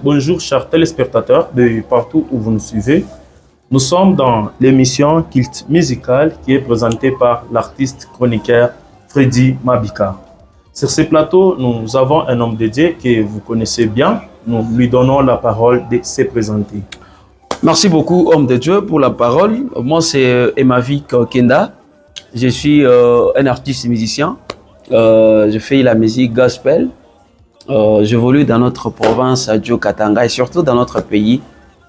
Bonjour chers téléspectateurs de partout où vous nous suivez. Nous sommes dans l'émission Kilt Musical qui est présentée par l'artiste chroniqueur Freddy Mabika. Sur ce plateau, nous avons un homme dédié que vous connaissez bien. Nous lui donnons la parole de se présenter. Merci beaucoup, homme de Dieu, pour la parole. Moi, c'est Emavik Kenda. Je suis un artiste musicien. Je fais la musique gospel. J'évolue dans notre province, à Djo-Katanga, et surtout dans notre pays,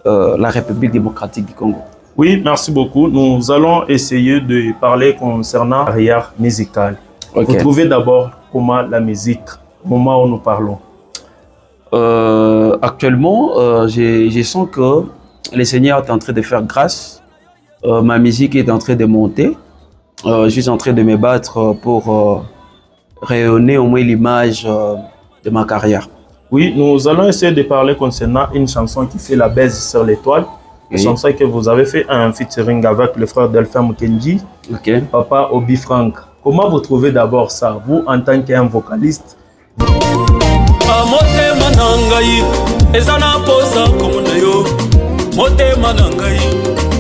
la République démocratique du Congo. Oui, merci beaucoup. Nous allons essayer de parler concernant la carrière musicale. Okay. Vous trouvez d'abord comment la musique, au moment où nous parlons? Actuellement, je sens que le Seigneur est en train de faire grâce. Ma musique est en train de monter. Je suis en train de me battre pour rayonner au moins l'image de ma carrière. Oui, nous allons essayer de parler concernant une chanson qui fait la baise sur l'étoile. Une chanson que vous avez fait un featuring avec le frère Delphin Mukendi, Papa Obi Frank. Comment vous trouvez d'abord ça, vous en tant qu'un vocaliste? Il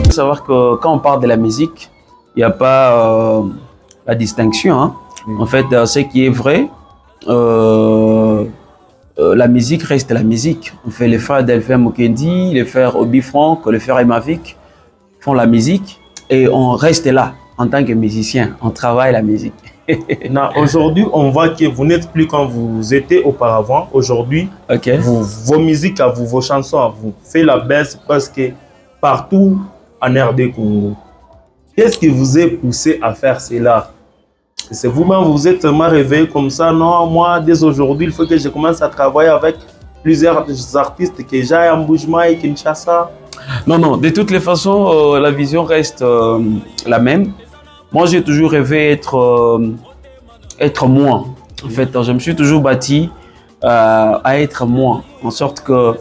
faut savoir que quand on parle de la musique, il n'y a pas la distinction. Hein. En fait, ce qui est vrai, la musique reste la musique. On fait les frères Delphin Mukendi, les frères Obi Frank, les frères Emavik font la musique et on reste là en tant que musicien. On travaille la musique. Aujourd'hui, on voit que vous n'êtes plus comme vous étiez auparavant. Aujourd'hui, vos musiques à vous, vos chansons à vous, fait la baisse parce que partout en RD Congo. Qu'est-ce qui vous a poussé à faire cela? C'est vous-même, vous êtes seulement réveillé comme ça? Non, moi, dès aujourd'hui, il faut que je commence à travailler avec plusieurs artistes que j'ai à Mboujma et Kinshasa. Non, de toutes les façons, la vision reste la même. Moi, j'ai toujours rêvé être moi. En fait, je me suis toujours bâti à être moi, en sorte que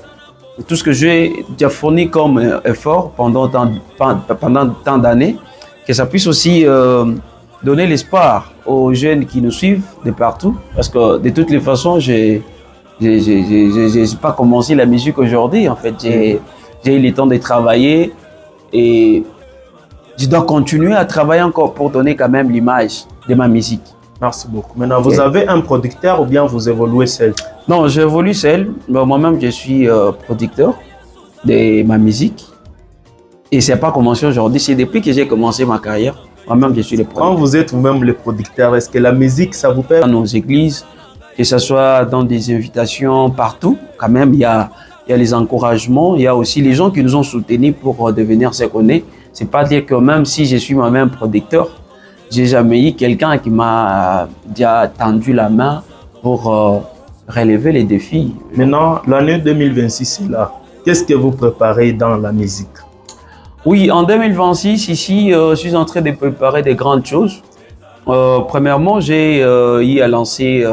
tout ce que j'ai fourni comme effort pendant tant d'années, que ça puisse aussi donner l'espoir aux jeunes qui nous suivent de partout. Parce que de toutes les façons, j'ai pas commencé la musique aujourd'hui. En fait, j'ai eu le temps de travailler et je dois continuer à travailler encore pour donner quand même l'image de ma musique. Merci beaucoup. Maintenant, vous avez un producteur ou bien vous évoluez seul? Non, j'évolue seul. Moi-même, je suis producteur de ma musique. Et c'est pas commencé aujourd'hui, c'est depuis que j'ai commencé ma carrière. Moi-même, je suis le producteur. Quand vous êtes vous-même le producteur, est-ce que la musique, ça vous plaît? Dans nos églises, que ce soit dans des invitations partout, quand même, il y a les encouragements, il y a aussi les gens qui nous ont soutenus pour devenir ce qu'on est. C'est pas dire que même si je suis moi-même producteur, j'ai jamais eu quelqu'un qui m'a déjà tendu la main pour relever les défis. Maintenant, l'année 2026 est là. Qu'est-ce que vous préparez dans la musique? Oui, en 2026, ici, je suis en train de préparer des grandes choses. Premièrement, j'ai eu à lancer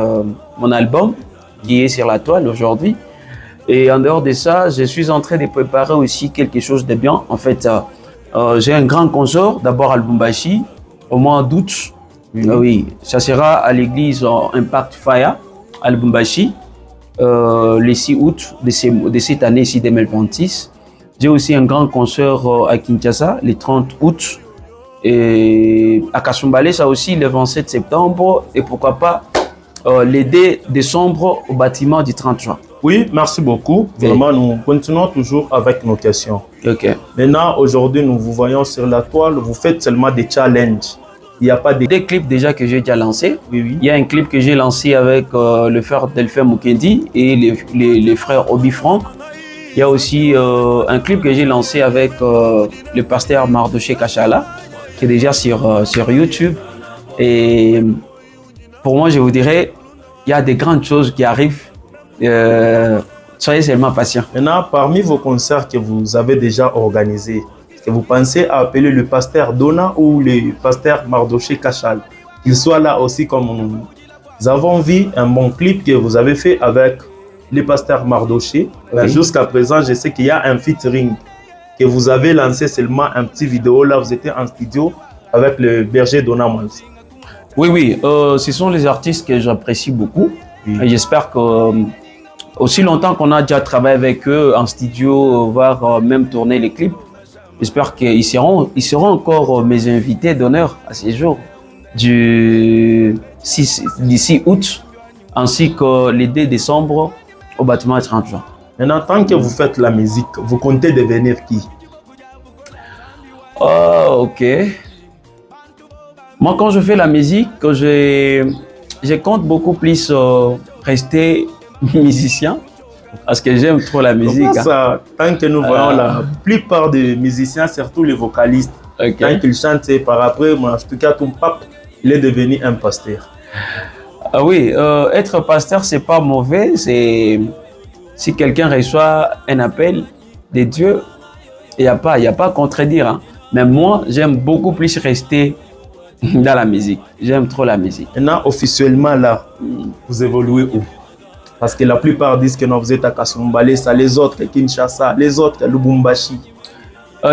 mon album qui est sur la toile aujourd'hui. Et en dehors de ça, je suis en train de préparer aussi quelque chose de bien. En fait, j'ai un grand concert, d'abord à Lubumbashi, au mois d'août. Oui, ça sera à l'église Impact Fire à Lubumbashi, le 6 août de cette année, ici 2026. J'ai aussi un grand concert à Kinshasa, le 30 août. Et à Kasumbalé, ça aussi, le 27 septembre. Et pourquoi pas le 2 décembre au bâtiment du 30 juin. Oui, merci beaucoup. Vraiment, nous continuons toujours avec nos questions. Maintenant, aujourd'hui, nous vous voyons sur la toile. Vous faites seulement des challenges. Il n'y a pas des clips déjà que j'ai déjà lancés. Oui. Il y a un clip que j'ai lancé avec le frère Delphin Mukendi et les frères Obi Frank. Il y a aussi un clip que j'ai lancé avec le pasteur Mardoché Kachala, qui est déjà sur YouTube. Et pour moi, je vous dirais, il y a des grandes choses qui arrivent. Soyez seulement patient. Maintenant, parmi vos concerts que vous avez déjà organisés, est-ce que vous pensez à appeler le pasteur Dona ou le pasteur Mardoché Kachal? Qu'il soit là aussi comme nous avons vu un bon clip que vous avez fait avec le pasteur Mardoché. Jusqu'à présent, je sais qu'il y a un featuring que vous avez lancé seulement un petit vidéo. Là, vous étiez en studio avec le berger Dona Mans. Oui, ce sont les artistes que j'apprécie beaucoup. J'espère que aussi longtemps qu'on a déjà travaillé avec eux en studio, voire même tourner les clips. J'espère qu'ils seront encore mes invités d'honneur à ces jours du 6 août ainsi que le 2 décembre au bâtiment 30 juin. Maintenant, tant que vous faites la musique, vous comptez devenir qui? Oh, ok. Moi, quand je fais la musique, je compte beaucoup plus rester musicien parce que j'aime trop la musique. Comment ça, tant que nous voyons la plupart des musiciens, surtout les vocalistes, quand ils chantent, c'est par après, en tout cas, ton pape, il est devenu un pasteur. Ah oui, être pasteur, c'est pas mauvais. Si quelqu'un reçoit un appel de Dieu, il n'y a pas à contredire. Hein. Mais moi, j'aime beaucoup plus rester dans la musique. J'aime trop la musique. Maintenant, officiellement, là, vous évoluez où? Parce que la plupart disent que non, vous êtes à Kasumbalesa, les autres à Kinshasa, les autres à Lubumbashi.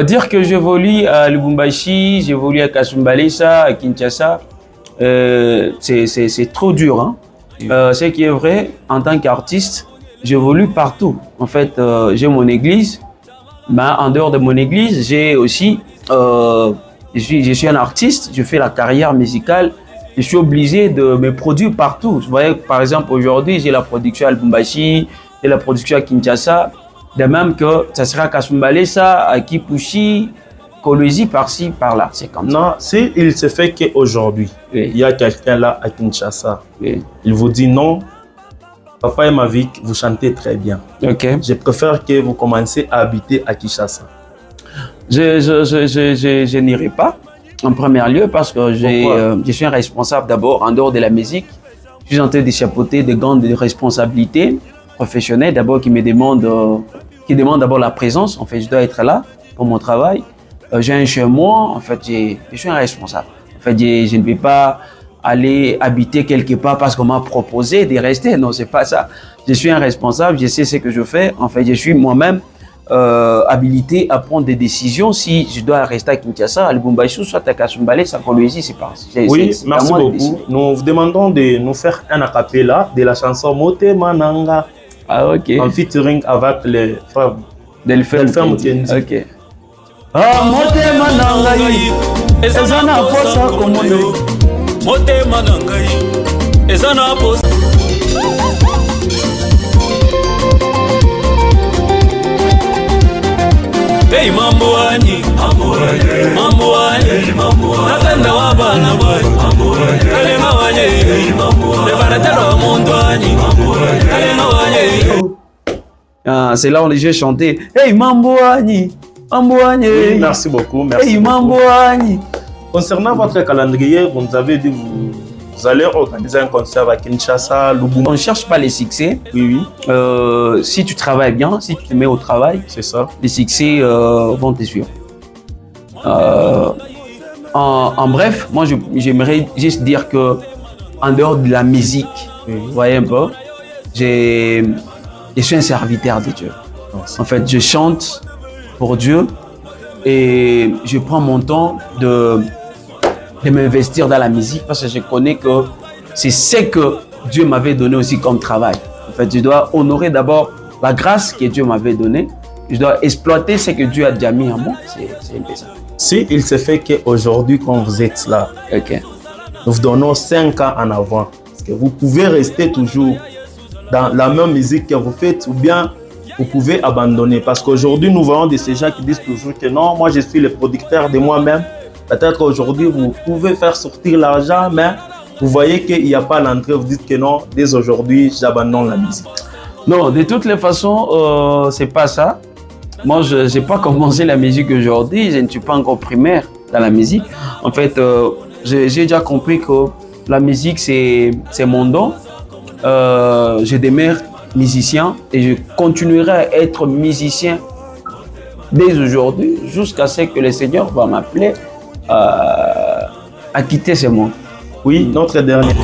Dire que j'évolue à Lubumbashi, j'évolue à Kasumbalesa, à Kinshasa, c'est trop dur. Hein? Ce qui est vrai, en tant qu'artiste, j'évolue partout. En fait, j'ai mon église, mais en dehors de mon église, j'ai aussi, je suis un artiste, je fais la carrière musicale, je suis obligé de me produire partout. Vous voyez, par exemple, aujourd'hui, j'ai la production à Lubumbashi, j'ai la production à Kinshasa, de même que ça sera à Kasumbalesa, à Kipushi, Kolwezi, par-ci, par-là. C'est comme ça. Non, si il se fait qu'aujourd'hui, il y a quelqu'un là à Kinshasa, il vous dit non, Papa et Mavic, vous chantez très bien. Okay. Je préfère que vous commenciez à habiter à Kinshasa. Je n'irai pas en premier lieu parce que je suis un responsable d'abord en dehors de la musique. Je suis en train de chapeauter des grandes responsabilités professionnelles d'abord qui demandent d'abord la présence. En fait, je dois être là pour mon travail. J'ai un chez moi. En fait, je suis un responsable. En fait, je ne vais pas aller habiter quelque part parce qu'on m'a proposé de rester. Non, c'est pas ça. Je suis un responsable. Je sais ce que je fais. En fait, je suis moi-même habilité à prendre des décisions si je dois rester à Kinshasa, à Lubumbashi, soit à Kasumbalesa, à Kolwezi, c'est pas. Oui, merci beaucoup. Nous vous demandons de nous faire un acapella de la chanson Motema Nanga. Ah, ok. En featuring avec les frères Delphin Mukendi. Ok. Ah, Motema Nanga, ezana posa komono. Motema Nanga, ezana posa. Hey mambo wani, mambo wani, nakanda wabana wani, kalenga wani, lebaratelo mundu wani, kalenga wani. Ah, c'est là où j'ai chanté. Hey mambo wani, mambo wani. Oui, merci beaucoup, merci. Hey mambo wani. Concernant votre calendrier, vous nous avez dit vous allez organiser un concert à Kinshasa, Lubumbashi. On ne cherche pas les succès. Oui. Si tu travailles bien, si tu te mets au travail, c'est ça. Les succès vont te suivre. En bref, moi j'aimerais juste dire que en dehors de la musique, vous voyez un peu, je suis un serviteur de Dieu. En fait, je chante pour Dieu et je prends mon temps de m'investir dans la musique parce que je connais que c'est ce que Dieu m'avait donné aussi comme travail. En fait, je dois honorer d'abord la grâce que Dieu m'avait donnée. Je dois exploiter ce que Dieu a déjà mis en moi. C'est un peu ça. Si il se fait qu'aujourd'hui, quand vous êtes là, nous vous donnons 5 ans en avant, parce que vous pouvez rester toujours dans la même musique que vous faites ou bien vous pouvez abandonner. Parce qu'aujourd'hui, nous voyons de ces gens qui disent toujours que non, moi je suis le producteur de moi-même. Peut-être qu'aujourd'hui, vous pouvez faire sortir l'argent, mais vous voyez qu'il n'y a pas l'entrée. Vous dites que non, dès aujourd'hui, j'abandonne la musique. Non, de toutes les façons, c'est pas ça. Moi, je n'ai pas commencé la musique aujourd'hui. Je ne suis pas encore primaire dans la musique. En fait, j'ai déjà compris que la musique, c'est mon don. Je demeure musicien et je continuerai à être musicien dès aujourd'hui jusqu'à ce que le Seigneur va m'appeler à quitter ce monde. Oui, notre dernier.